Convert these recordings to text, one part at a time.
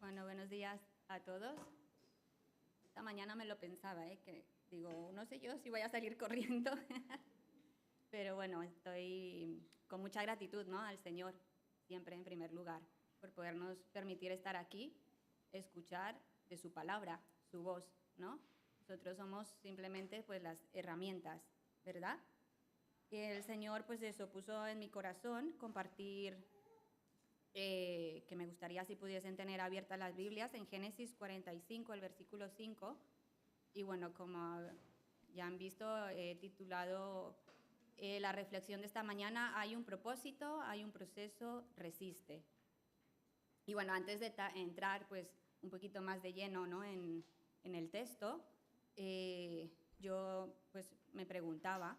Bueno, buenos días a todos. Esta mañana me lo pensaba, que digo, no sé yo si voy a salir corriendo, pero bueno, estoy con mucha gratitud, ¿no?, al Señor, siempre en primer lugar, por podernos permitir estar aquí, escuchar de su palabra, su voz, ¿no? Nosotros somos simplemente pues las herramientas, ¿verdad? Y el Señor pues eso puso en mi corazón compartir que me gustaría si pudiesen tener abiertas las Biblias en Génesis 45, el versículo 5. Y bueno, como ya han visto, he titulado la reflexión de esta mañana, hay un propósito, hay un proceso, resiste. Y bueno, antes de entrar pues un poquito más de lleno, ¿no?, en el texto, yo pues me preguntaba,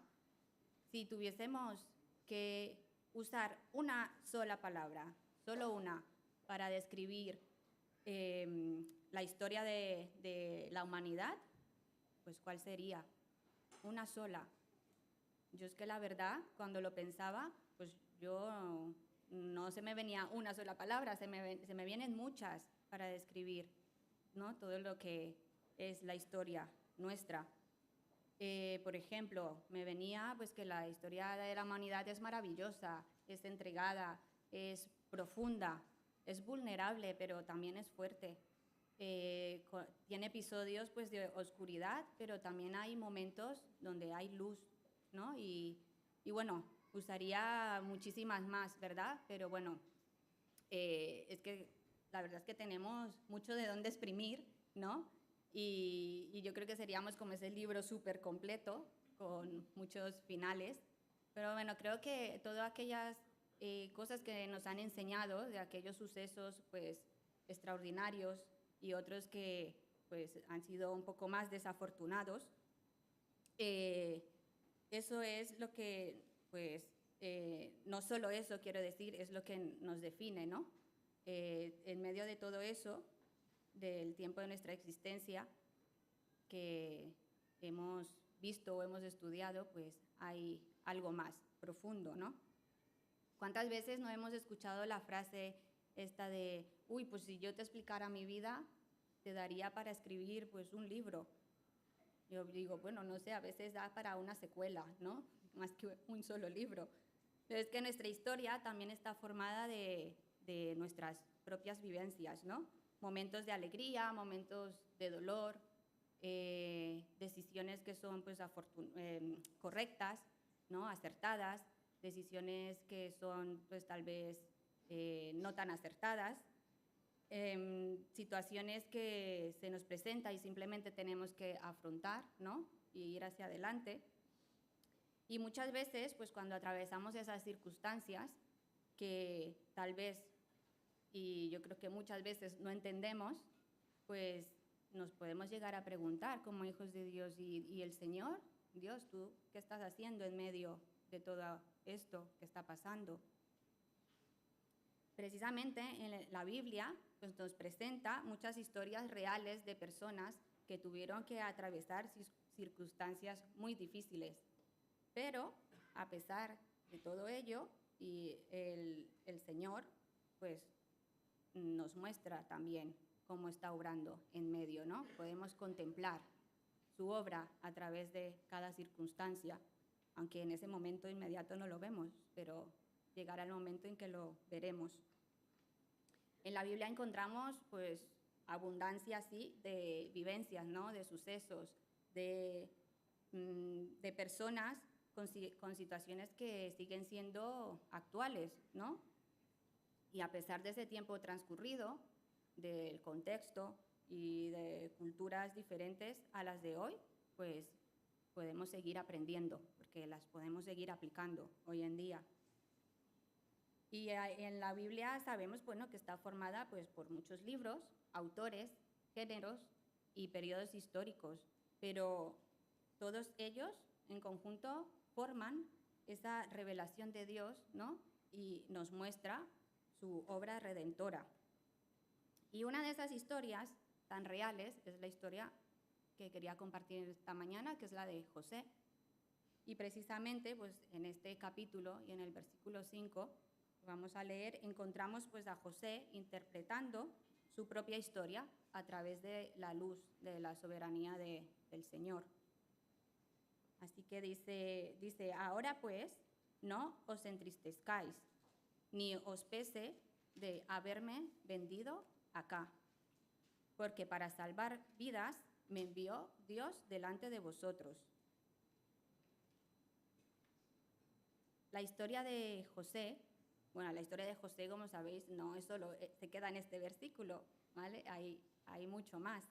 si tuviésemos que usar una sola palabra, solo una, para describir la historia de la humanidad, pues ¿cuál sería? Una sola. Yo es que la verdad, cuando lo pensaba, pues yo no se me venía una sola palabra, se me vienen muchas para describir, ¿no?, todo lo que es la historia nuestra. Por ejemplo, me venía pues que la historia de la humanidad es maravillosa, es entregada, es profunda, es vulnerable, pero también es fuerte. Tiene episodios pues de oscuridad, pero también hay momentos donde hay luz, ¿no? Y bueno, usaría muchísimas más, ¿verdad? Pero bueno, es que la verdad es que tenemos mucho de dónde exprimir, ¿no? Y yo creo que seríamos como ese libro súper completo, con muchos finales. Pero bueno, creo que todas aquellas cosas que nos han enseñado, de aquellos sucesos pues extraordinarios y otros que pues han sido un poco más desafortunados, eh, eso es lo que, pues, no solo eso quiero decir, es lo que nos define, ¿no? En medio de todo eso, del tiempo de nuestra existencia que hemos visto o hemos estudiado, pues hay algo más profundo, ¿no? ¿Cuántas veces no hemos escuchado la frase esta de, uy, pues si yo te explicara mi vida, te daría para escribir pues un libro? Yo digo, bueno, no sé, a veces da para una secuela, ¿no?, más que un solo libro. Pero es que nuestra historia también está formada de nuestras propias vivencias, ¿no? Momentos de alegría, momentos de dolor, decisiones que son pues correctas, ¿no?, acertadas, decisiones que son pues tal vez no tan acertadas, situaciones que se nos presentan y simplemente tenemos que afrontar, ¿no?, y ir hacia adelante. Y muchas veces, pues cuando atravesamos esas circunstancias que tal vez, y yo creo que muchas veces no entendemos, pues nos podemos llegar a preguntar como hijos de Dios, ¿y el Señor? Dios, ¿tú qué estás haciendo en medio de todo esto que está pasando? Precisamente en la Biblia pues, nos presenta muchas historias reales de personas que tuvieron que atravesar circunstancias muy difíciles. Pero a pesar de todo ello, y el Señor pues, nos muestra también cómo está obrando en medio, ¿no? Podemos contemplar su obra a través de cada circunstancia, aunque en ese momento inmediato no lo vemos, pero llegará el momento en que lo veremos. En la Biblia encontramos pues abundancia así de vivencias, ¿no?, de sucesos, de personas con situaciones que siguen siendo actuales, ¿no? Y a pesar de ese tiempo transcurrido, del contexto y de culturas diferentes a las de hoy, pues podemos seguir aprendiendo, porque las podemos seguir aplicando hoy en día. Y en la Biblia sabemos, bueno, que está formada pues, por muchos libros, autores, géneros y periodos históricos, pero todos ellos en conjunto forman esa revelación de Dios, ¿no?, y nos muestra su obra redentora. Y una de esas historias tan reales es la historia que quería compartir esta mañana, que es la de José. Y precisamente pues, en este capítulo y en el versículo 5, vamos a leer, encontramos pues, a José interpretando su propia historia a través de la luz de la soberanía del Señor. Así que dice, ahora pues, no os entristezcáis, ni os pese de haberme vendido acá, porque para salvar vidas me envió Dios delante de vosotros. La historia de José, la historia de José, como sabéis, no es solo, se queda en este versículo, ¿vale? Hay mucho más.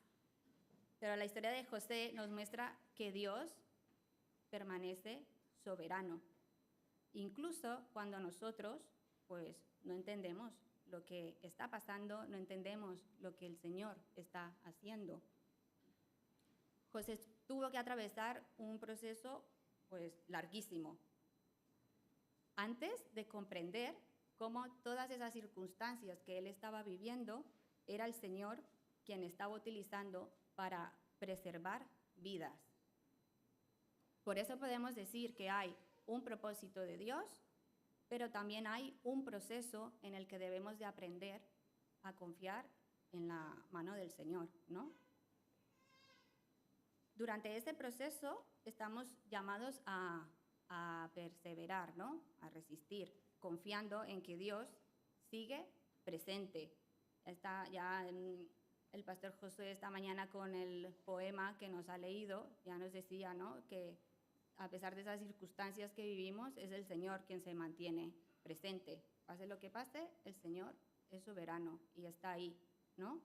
Pero la historia de José nos muestra que Dios permanece soberano, incluso cuando nosotros, pues, no entendemos lo que está pasando, no entendemos lo que el Señor está haciendo. José tuvo que atravesar un proceso, pues, larguísimo, antes de comprender cómo todas esas circunstancias que él estaba viviendo era el Señor quien estaba utilizando para preservar vidas. Por eso podemos decir que hay un propósito de Dios, pero también hay un proceso en el que debemos de aprender a confiar en la mano del Señor, ¿no? Durante ese proceso estamos llamados a perseverar, ¿no? A resistir, confiando en que Dios sigue presente. El pastor Josué esta mañana con el poema que nos ha leído, ya nos decía, ¿no? Que a pesar de esas circunstancias que vivimos, es el Señor quien se mantiene presente. Pase lo que pase, el Señor es soberano y está ahí, ¿no?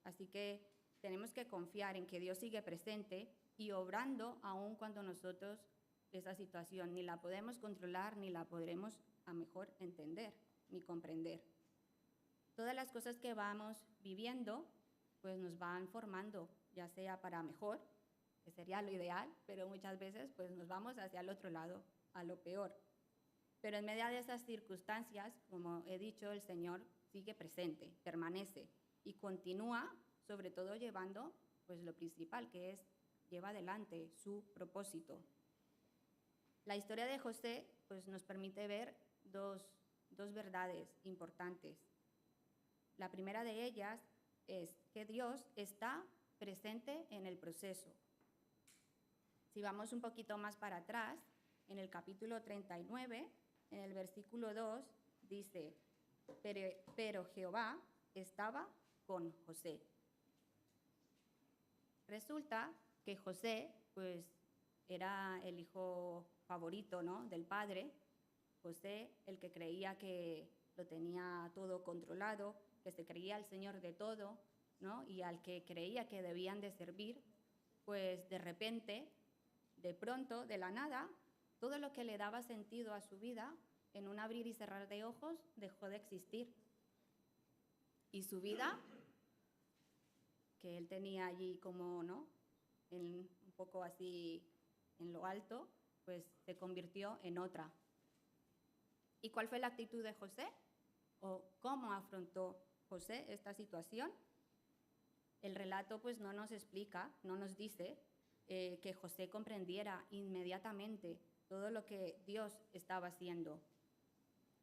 Así que tenemos que confiar en que Dios sigue presente y obrando aun cuando nosotros esa situación ni la podemos controlar ni la podremos a mejor entender ni comprender. Todas las cosas que vamos viviendo pues nos van formando, ya sea para mejor, que sería lo ideal, pero muchas veces pues nos vamos hacia el otro lado, a lo peor. Pero en medio de esas circunstancias, como he dicho, el Señor sigue presente, permanece y continúa, sobre todo llevando pues lo principal, que es lleva adelante su propósito. La historia de José pues nos permite ver dos verdades importantes. La primera de ellas es que Dios está presente en el proceso. Si vamos un poquito más para atrás, en el capítulo 39, en el versículo 2, dice, pero Jehová estaba con José. Resulta que José, pues, era el hijo favorito, ¿no?, del padre. José, el que creía que lo tenía todo controlado, que se creía el Señor de todo, ¿no?, y al que creía que debían de servir, pues de repente, de pronto, de la nada, todo lo que le daba sentido a su vida, en un abrir y cerrar de ojos, dejó de existir. Y su vida, que él tenía allí como, ¿no?, un poco así en lo alto, pues se convirtió en otra. ¿Y cuál fue la actitud de José? ¿O cómo afrontó José esta situación? El relato pues no nos explica, no nos dice que José comprendiera inmediatamente todo lo que Dios estaba haciendo.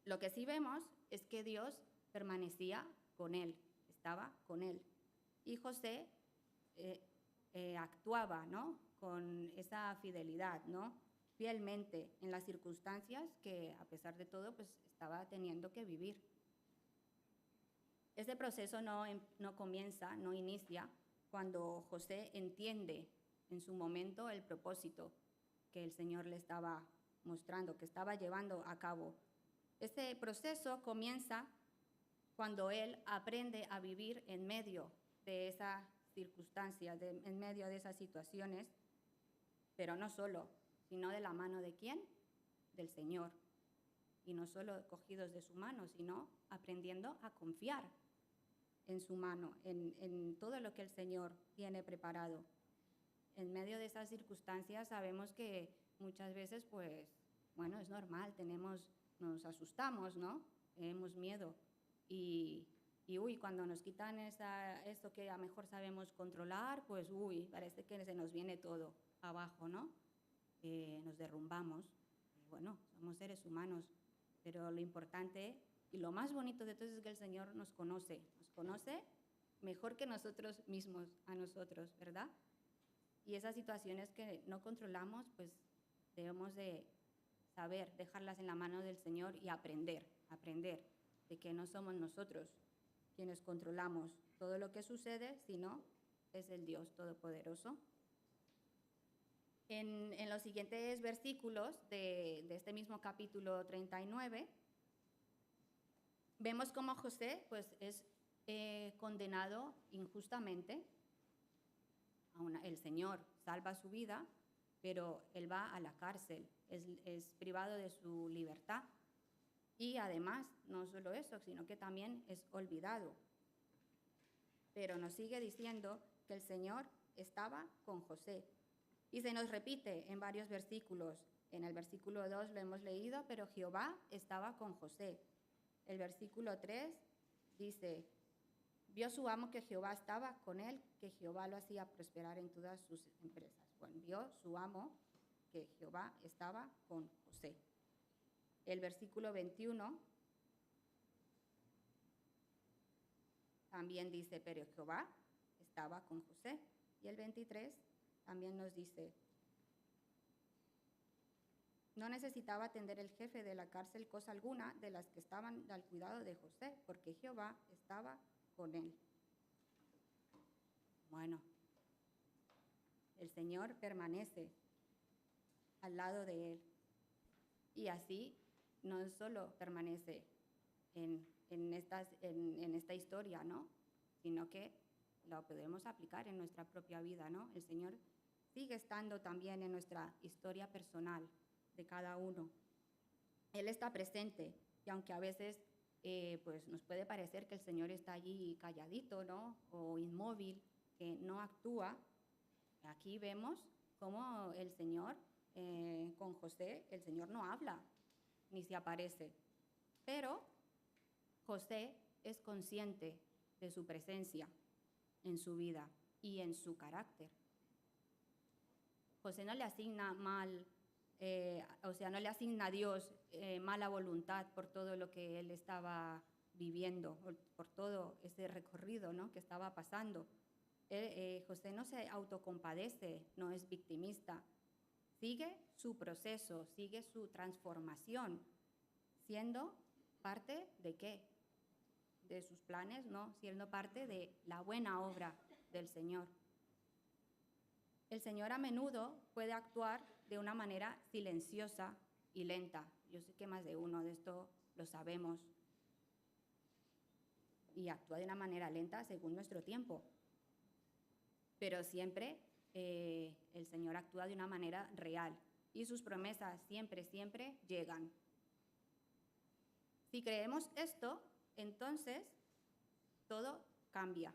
Lo que sí vemos es que Dios permanecía con él, estaba con él. Y José actuaba, ¿no?, con esa fidelidad, ¿no?, fielmente en las circunstancias que a pesar de todo pues estaba teniendo que vivir. Ese proceso no comienza, no inicia cuando José entiende en su momento el propósito que el Señor le estaba mostrando, que estaba llevando a cabo. Ese proceso comienza cuando él aprende a vivir en medio de esas circunstancias, en medio de esas situaciones, pero no solo, sino de la mano ¿de quién? Del Señor. Y no solo cogidos de su mano, sino aprendiendo a confiar en su mano, en todo lo que el Señor tiene preparado. En medio de esas circunstancias sabemos que muchas veces, pues, es normal, nos asustamos, ¿no? Tenemos miedo. Y cuando nos quitan esto que a lo mejor sabemos controlar, pues, parece que se nos viene todo abajo, ¿no? Nos derrumbamos. Somos seres humanos, pero lo importante y lo más bonito de todo es que el Señor nos conoce conoce mejor que nosotros mismos a nosotros, ¿verdad? Y esas situaciones que no controlamos, pues debemos de saber dejarlas en la mano del Señor y aprender de que no somos nosotros quienes controlamos todo lo que sucede, sino es el Dios Todopoderoso. En los siguientes versículos de este mismo capítulo 39, vemos cómo José pues, es condenado injustamente. El Señor salva su vida, pero él va a la cárcel, es privado de su libertad. Y además, no solo eso, sino que también es olvidado. Pero nos sigue diciendo que el Señor estaba con José. Y se nos repite en varios versículos. En el versículo 2 lo hemos leído, pero Jehová estaba con José. El versículo 3 dice, vio su amo que Jehová estaba con él, que Jehová lo hacía prosperar en todas sus empresas. Bueno, vio su amo que Jehová estaba con José. El versículo 21 también dice, pero Jehová estaba con José. Y el 23 también nos dice, no necesitaba atender el jefe de la cárcel cosa alguna de las que estaban al cuidado de José, porque Jehová estaba con él. Bueno, el Señor permanece al lado de él. Y así no solo permanece en esta historia, ¿no? Sino que lo podemos aplicar en nuestra propia vida, ¿no? El Señor sigue estando también en nuestra historia personal de cada uno. Él está presente y aunque a veces pues nos puede parecer que el Señor está allí calladito, ¿no? O inmóvil, que no actúa, aquí vemos cómo el Señor, con José, el Señor no habla ni se aparece, pero José es consciente de su presencia en su vida y en su carácter. José no le asigna no le asigna a Dios mala voluntad por todo lo que él estaba viviendo, por todo ese recorrido, ¿no? que estaba pasando. José no se autocompadece, no es victimista. Sigue su proceso, sigue su transformación, siendo parte de ¿qué? De sus planes, ¿no? Siendo parte de la buena obra del Señor. El Señor a menudo puede actuar de una manera silenciosa y lenta. Yo sé que más de uno de esto lo sabemos. Y actúa de una manera lenta según nuestro tiempo. Pero siempre el Señor actúa de una manera real. Y sus promesas siempre llegan. Si creemos esto, entonces todo cambia.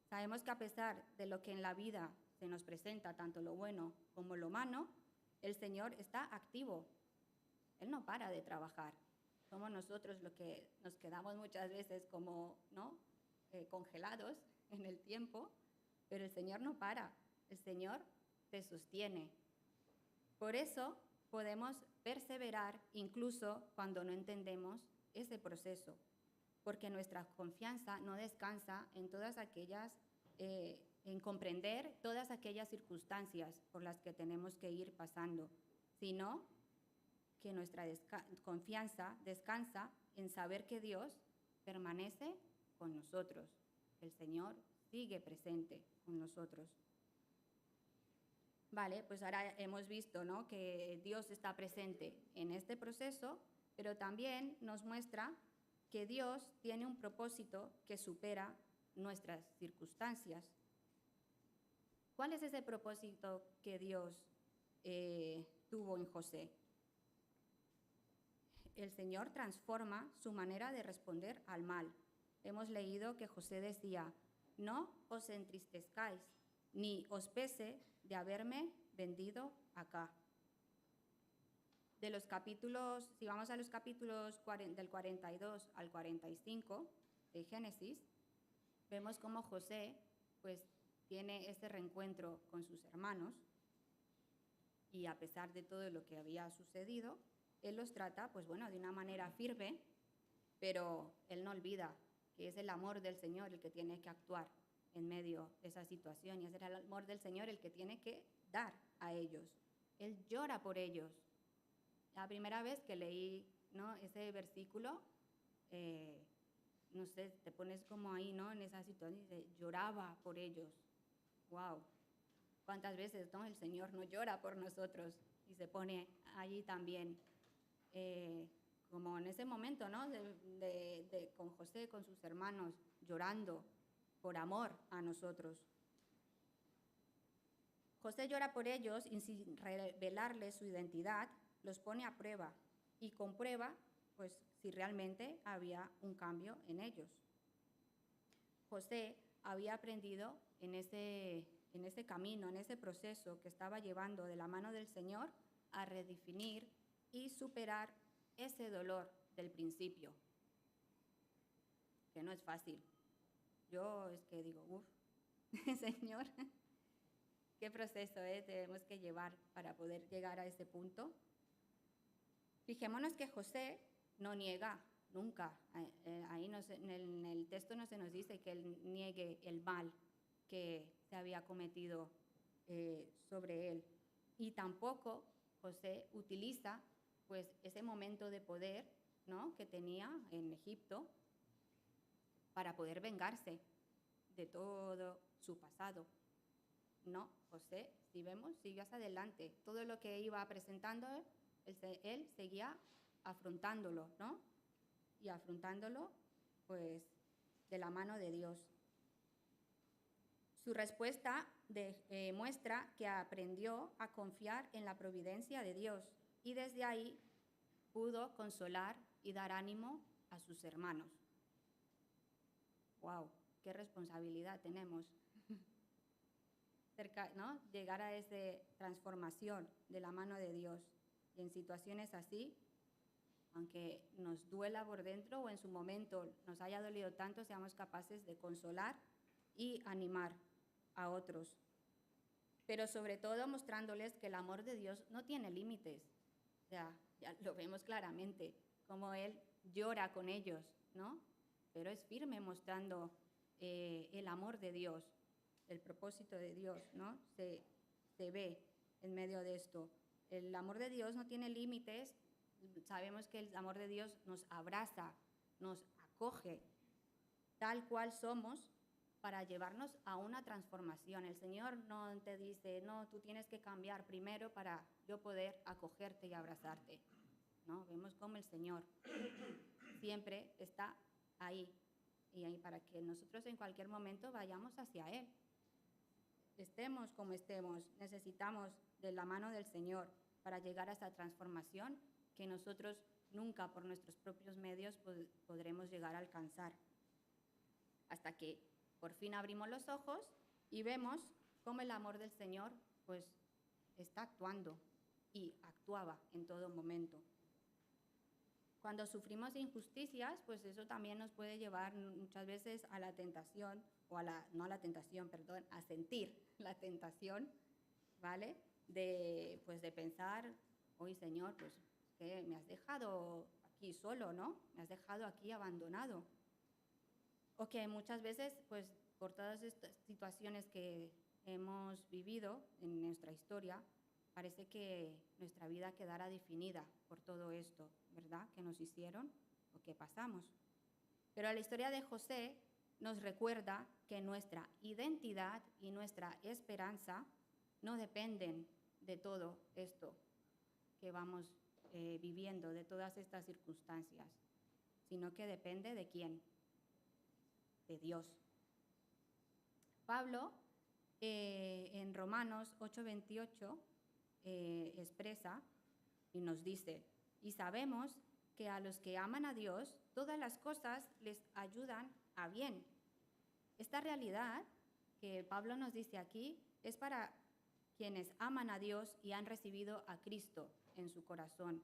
Sabemos que a pesar de lo que en la vida se nos presenta, tanto lo bueno como lo malo, el Señor está activo. Él no para de trabajar. Somos nosotros los que nos quedamos muchas veces como, ¿no? Congelados en el tiempo, pero el Señor no para. El Señor te sostiene. Por eso podemos perseverar incluso cuando no entendemos ese proceso, porque nuestra confianza no descansa en en comprender todas aquellas circunstancias por las que tenemos que ir pasando, sino que nuestra confianza descansa en saber que Dios permanece con nosotros. El Señor sigue presente con nosotros. Vale, pues ahora hemos visto, ¿no? que Dios está presente en este proceso, pero también nos muestra que Dios tiene un propósito que supera nuestras circunstancias. ¿Cuál es ese propósito que Dios tuvo en José? El Señor transforma su manera de responder al mal. Hemos leído que José decía, no os entristezcáis, ni os pese de haberme vendido acá. De los capítulos, si vamos a los capítulos del 42 al 45 de Génesis, vemos cómo José pues tiene ese reencuentro con sus hermanos y a pesar de todo lo que había sucedido, él los trata pues bueno de una manera firme, pero él no olvida que es el amor del Señor el que tiene que actuar en medio de esa situación, y es el amor del Señor el que tiene que dar a ellos. Él llora por ellos. La primera vez que leí, ¿no?, ese versículo, no sé, te pones como ahí, ¿no?, en esa situación, y dice, lloraba por ellos. ¡Wow! ¿Cuántas veces, no, el Señor no llora por nosotros y se pone allí también? Como en ese momento, ¿no?, con José, con sus hermanos, llorando por amor a nosotros. José llora por ellos y sin revelarles su identidad, los pone a prueba y comprueba, pues, si realmente había un cambio en ellos. José había aprendido en ese camino, en ese proceso que estaba llevando de la mano del Señor, a redefinir y superar ese dolor del principio, que no es fácil. Yo es que digo, Señor, qué proceso tenemos que llevar para poder llegar a ese punto. Fijémonos que José no niega nunca. Ahí en el texto no se nos dice que él niegue el mal que se había cometido sobre él. Y tampoco José utiliza, pues, ese momento de poder, ¿no?, que tenía en Egipto para poder vengarse de todo su pasado. No, José, si vemos, sigue hacia adelante. Todo lo que iba presentando, él seguía afrontándolo, ¿no? Y afrontándolo, pues, de la mano de Dios. Su respuesta muestra que aprendió a confiar en la providencia de Dios y desde ahí pudo consolar y dar ánimo a sus hermanos. ¡Wow! ¡Qué responsabilidad tenemos! ¿No? Llegar a esa transformación de la mano de Dios. Y en situaciones así, aunque nos duela por dentro o en su momento nos haya dolido tanto, seamos capaces de consolar y animar a otros. Pero sobre todo mostrándoles que el amor de Dios no tiene límites. O sea, ya lo vemos claramente, como Él llora con ellos, ¿no? Pero es firme mostrando el amor de Dios, el propósito de Dios, ¿no? Se ve en medio de esto. El amor de Dios no tiene límites. Sabemos que el amor de Dios nos abraza, nos acoge, tal cual somos, para llevarnos a una transformación. El Señor no te dice, no, tú tienes que cambiar primero para yo poder acogerte y abrazarte. ¿No? Vemos cómo el Señor siempre está ahí, y ahí para que nosotros en cualquier momento vayamos hacia Él. Estemos como estemos, necesitamos de la mano del Señor para llegar a esa transformación que nosotros nunca por nuestros propios medios podremos llegar a alcanzar. Hasta que por fin abrimos los ojos y vemos cómo el amor del Señor, pues, está actuando y actuaba en todo momento. Cuando sufrimos injusticias, pues eso también nos puede llevar muchas veces a la tentación, a sentir la tentación, ¿vale? De pensar, hoy Señor, pues que me has dejado aquí solo, ¿no? Me has dejado aquí abandonado. O que muchas veces, pues, por todas estas situaciones que hemos vivido en nuestra historia, parece que nuestra vida quedará definida por todo esto, ¿verdad?, que nos hicieron o que pasamos. Pero la historia de José nos recuerda que nuestra identidad y nuestra esperanza no dependen de todo esto que vamos viviendo, de todas estas circunstancias, sino que depende de ¿quién? De Dios. Pablo, en Romanos 8:28, expresa y nos dice, y sabemos que a los que aman a Dios, todas las cosas les ayudan a bien. Esta realidad que Pablo nos dice aquí es para quienes aman a Dios y han recibido a Cristo en su corazón,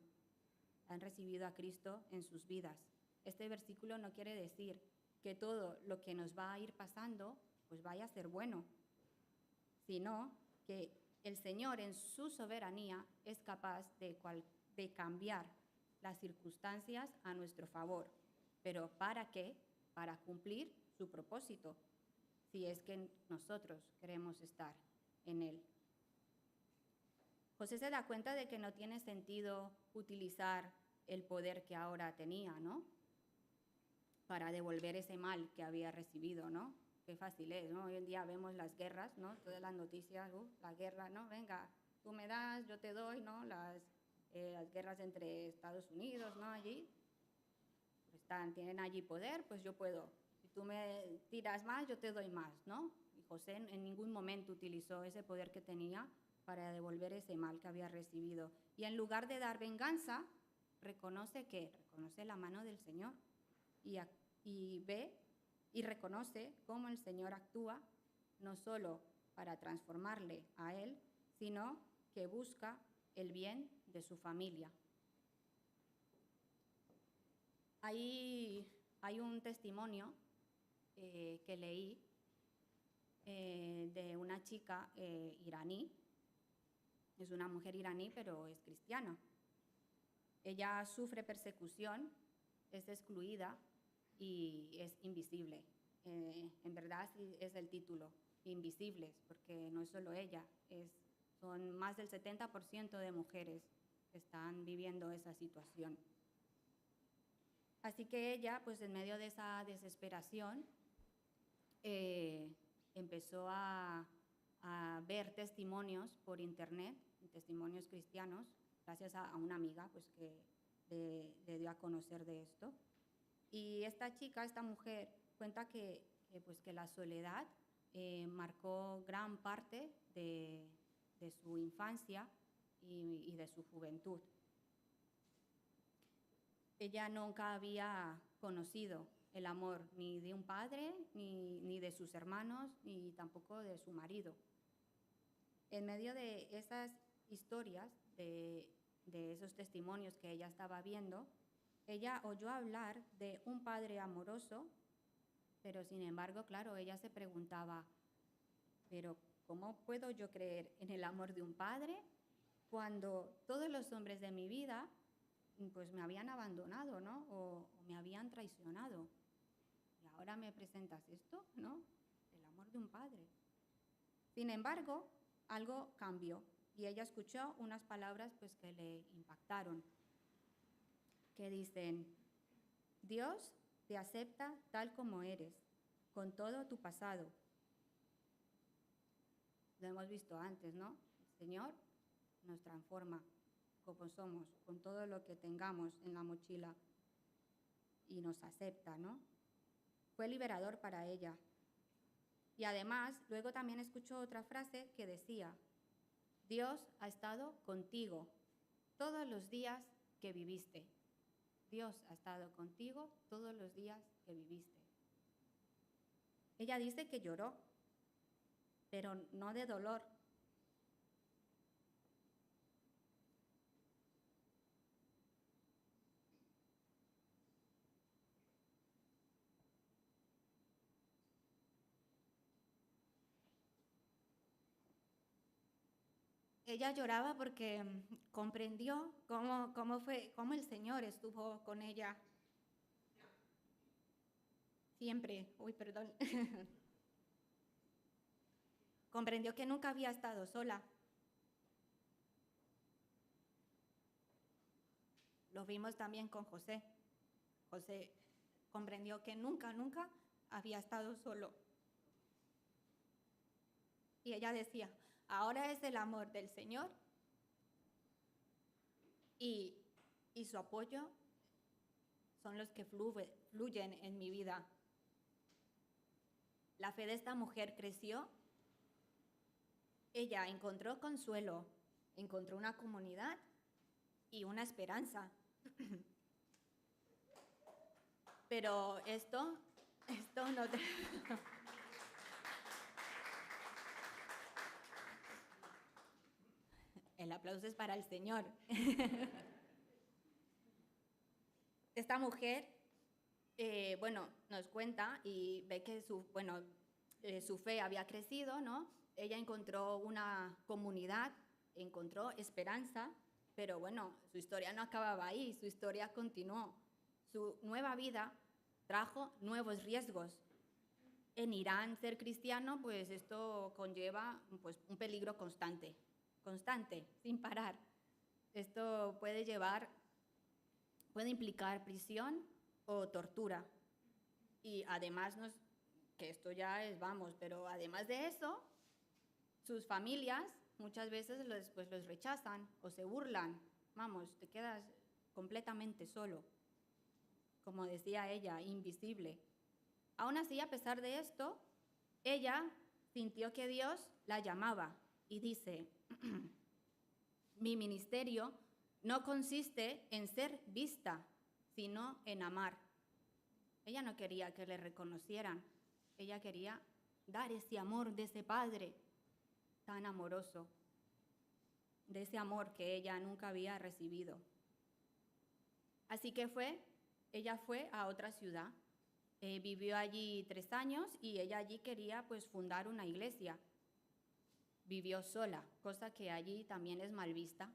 han recibido a Cristo en sus vidas. Este versículo no quiere decir que todo lo que nos va a ir pasando pues vaya a ser bueno, sino que el Señor en su soberanía es capaz de cambiar las circunstancias a nuestro favor. ¿Pero para qué? para cumplir su propósito, si es que nosotros queremos estar en él. José se da cuenta de que no tiene sentido utilizar el poder que ahora tenía, ¿no? Para devolver ese mal que había recibido, ¿no? Qué fácil es, ¿no? Hoy en día vemos las guerras, ¿no? Todas las noticias, la guerra, ¿no? Venga, tú me das, yo te doy, ¿no? Las guerras entre Estados Unidos, ¿no? Allí, pues tienen allí poder, pues yo puedo. Si tú me tiras más, yo te doy más, ¿no? Y José en ningún momento utilizó ese poder que tenía para devolver ese mal que había recibido. Y en lugar de dar venganza, reconoce la mano del Señor y ve y reconoce cómo el Señor actúa, no solo para transformarle a él, sino que busca el bien de su familia. Hay un testimonio que leí de una chica iraní. Es una mujer iraní, pero es cristiana. Ella sufre persecución, es excluida y es invisible. En verdad es el título, invisibles, porque no es solo ella, son más del 70% de mujeres que están viviendo esa situación. Así que ella, pues en medio de esa desesperación, empezó a ver testimonios por internet, testimonios cristianos, gracias a una amiga pues, que le dio a conocer de esto. Y esta mujer, cuenta que la soledad marcó gran parte de su infancia y de su juventud. Ella nunca había conocido el amor ni de un padre, ni de sus hermanos, ni tampoco de su marido. En medio de esas historias, de esos testimonios que ella estaba viendo, ella oyó hablar de un padre amoroso, pero sin embargo, claro, ella se preguntaba, pero ¿cómo puedo yo creer en el amor de un padre cuando todos los hombres de mi vida pues me habían abandonado, ¿no? O me habían traicionado? Y ahora me presentas esto, ¿no? El amor de un padre. Sin embargo, algo cambió y ella escuchó unas palabras pues que le impactaron, que dicen: Dios te acepta tal como eres, con todo tu pasado. Lo hemos visto antes, ¿no? El Señor nos transforma como somos, con todo lo que tengamos en la mochila, y nos acepta, ¿no? Fue liberador para ella. Y además, luego también escuchó otra frase que decía: Dios ha estado contigo todos los días que viviste. Dios ha estado contigo todos los días que viviste. Ella dice que lloró, pero no de dolor. Ella lloraba porque comprendió cómo el Señor estuvo con ella siempre. Comprendió que nunca había estado sola. Lo vimos también con José. José comprendió que nunca había estado solo. Y ella decía: ahora es el amor del Señor y su apoyo son los que fluyen en mi vida. La fe de esta mujer creció. Ella encontró consuelo, encontró una comunidad y una esperanza. Pero esto no te... El aplauso es para el Señor. Esta mujer, nos cuenta y ve que su fe había crecido, ¿no? Ella encontró una comunidad, encontró esperanza, pero su historia no acababa ahí, su historia continuó. Su nueva vida trajo nuevos riesgos. En Irán, ser cristiano, pues esto conlleva pues, un peligro constante, sin parar. Esto puede implicar prisión o tortura. Y además, que esto ya es, vamos, pero además de eso, sus familias muchas veces los rechazan o se burlan. Vamos, te quedas completamente solo. Como decía ella, invisible. Aún así, a pesar de esto, ella sintió que Dios la llamaba y dice, mi ministerio no consiste en ser vista, sino en amar. Ella no quería que le reconocieran, ella quería dar ese amor de ese padre tan amoroso, de ese amor que ella nunca había recibido. Así que ella fue a otra ciudad, vivió allí 3 años y ella allí quería pues fundar una iglesia. Vivió sola, cosa que allí también es mal vista.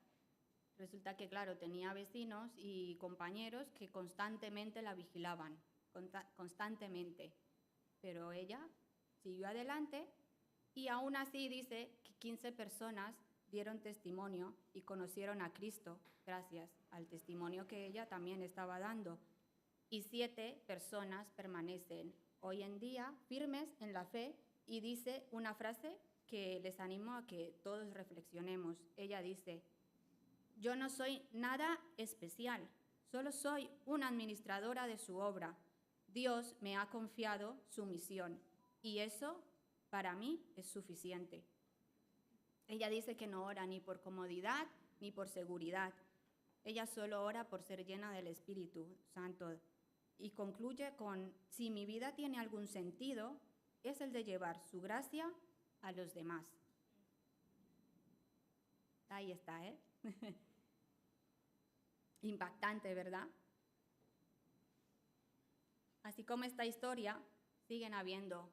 Resulta que, claro, tenía vecinos y compañeros que constantemente la vigilaban, constantemente. Pero ella siguió adelante y aún así dice que 15 personas dieron testimonio y conocieron a Cristo gracias al testimonio que ella también estaba dando. Y 7 personas permanecen hoy en día firmes en la fe y dice una frase que les animo a que todos reflexionemos. Ella dice, yo no soy nada especial, solo soy una administradora de su obra. Dios me ha confiado su misión y eso para mí es suficiente. Ella dice que no ora ni por comodidad ni por seguridad. Ella solo ora por ser llena del Espíritu Santo y concluye con, si mi vida tiene algún sentido, es el de llevar su gracia a los demás. Ahí está, ¿eh? Impactante, ¿verdad? Así como esta historia, siguen habiendo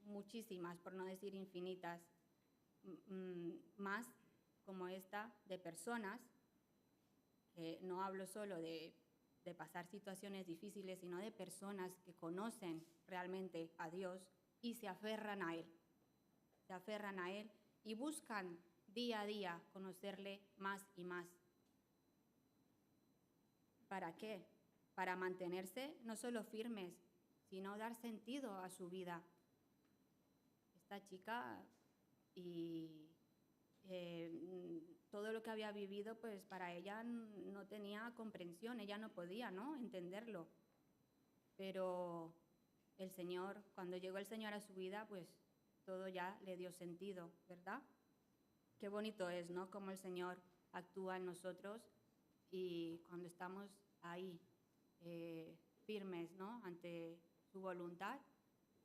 muchísimas, por no decir infinitas, más como esta de personas, que no hablo solo de pasar situaciones difíciles, sino de personas que conocen realmente a Dios y se aferran a Él y buscan día a día conocerle más y más. ¿Para qué? Para mantenerse no solo firmes, sino dar sentido a su vida. Esta chica y todo lo que había vivido, pues para ella no tenía comprensión, ella no podía, ¿no?, entenderlo. Pero el Señor, cuando llegó el Señor a su vida, pues todo ya le dio sentido, ¿verdad? Qué bonito es, ¿no?, cómo el Señor actúa en nosotros y cuando estamos ahí firmes, ¿no?, ante su voluntad,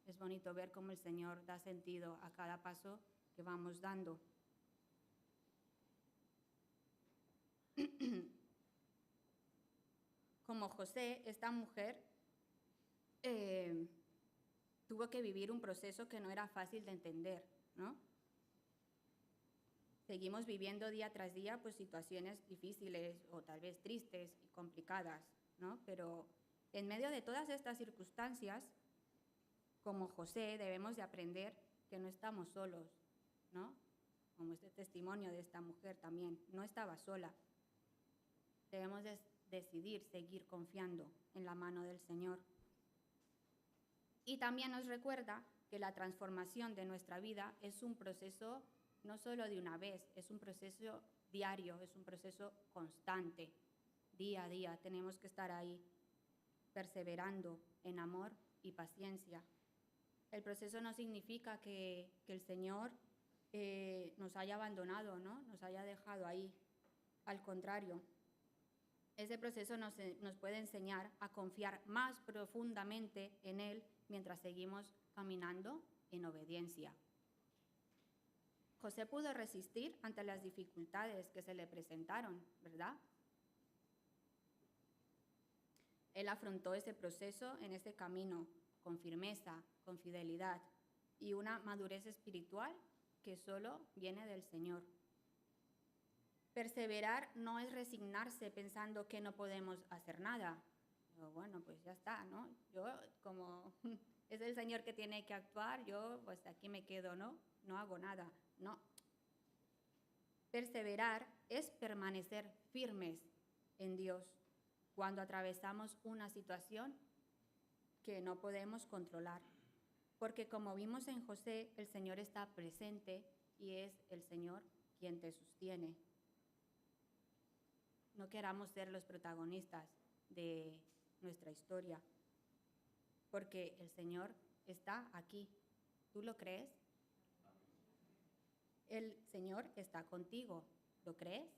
es bonito ver cómo el Señor da sentido a cada paso que vamos dando. Como José, esta mujer tuvo que vivir un proceso que no era fácil de entender, ¿no? Seguimos viviendo día tras día pues, situaciones difíciles o tal vez tristes y complicadas, ¿no? Pero en medio de todas estas circunstancias, como José, debemos de aprender que no estamos solos, ¿no? Como este testimonio de esta mujer también, no estaba sola. Debemos decidir seguir confiando en la mano del Señor. Y también nos recuerda que la transformación de nuestra vida es un proceso no solo de una vez, es un proceso diario, es un proceso constante. Día a día tenemos que estar ahí, perseverando en amor y paciencia. El proceso no significa que el Señor nos haya abandonado, ¿no?, nos haya dejado ahí. Al contrario, ese proceso nos puede enseñar a confiar más profundamente en Él mientras seguimos caminando en obediencia. José pudo resistir ante las dificultades que se le presentaron, ¿verdad? Él afrontó ese proceso en ese camino con firmeza, con fidelidad y una madurez espiritual que solo viene del Señor. Perseverar no es resignarse pensando que no podemos hacer nada. Digo, bueno, pues ya está, ¿no? Yo como es el Señor que tiene que actuar, yo pues aquí me quedo, ¿no? No hago nada, no. Perseverar es permanecer firmes en Dios cuando atravesamos una situación que no podemos controlar. Porque como vimos en José, el Señor está presente y es el Señor quien te sostiene. No queramos ser los protagonistas de nuestra historia, porque el Señor está aquí. ¿Tú lo crees? El Señor está contigo. ¿Lo crees?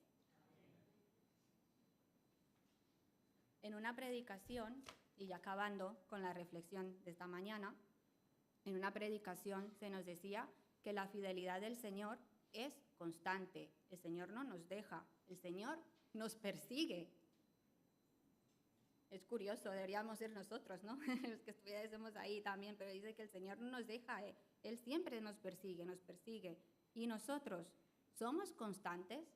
En una predicación, y ya acabando con la reflexión de esta mañana, en una predicación se nos decía que la fidelidad del Señor es constante. El Señor no nos deja, el Señor nos persigue. Es curioso, deberíamos ser nosotros, ¿no? Los que estuviésemos ahí también, pero dice que el Señor no nos deja, Él siempre nos persigue, nos persigue. ¿Y nosotros somos constantes?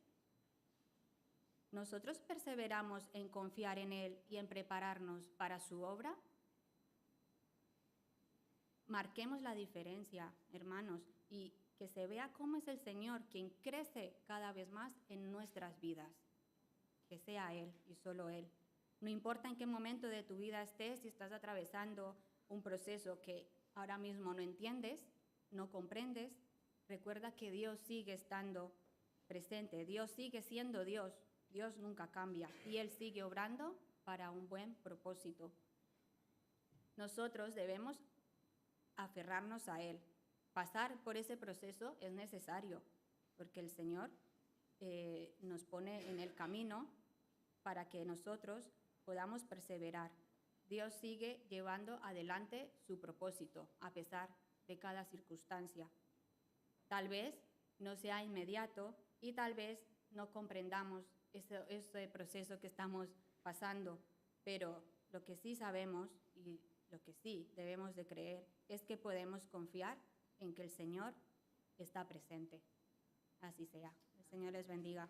¿Nosotros perseveramos en confiar en Él y en prepararnos para su obra? Marquemos la diferencia, hermanos, y que se vea cómo es el Señor quien crece cada vez más en nuestras vidas. Que sea Él y solo Él. No importa en qué momento de tu vida estés, si estás atravesando un proceso que ahora mismo no entiendes, no comprendes, recuerda que Dios sigue estando presente, Dios sigue siendo Dios, Dios nunca cambia y Él sigue obrando para un buen propósito. Nosotros debemos aferrarnos a Él. Pasar por ese proceso es necesario, porque el Señor nos pone en el camino para que nosotros podamos perseverar. Dios sigue llevando adelante su propósito, a pesar de cada circunstancia. Tal vez no sea inmediato y tal vez no comprendamos ese proceso que estamos pasando, pero lo que sí sabemos y lo que sí debemos de creer es que podemos confiar en que el Señor está presente. Así sea. El Señor les bendiga.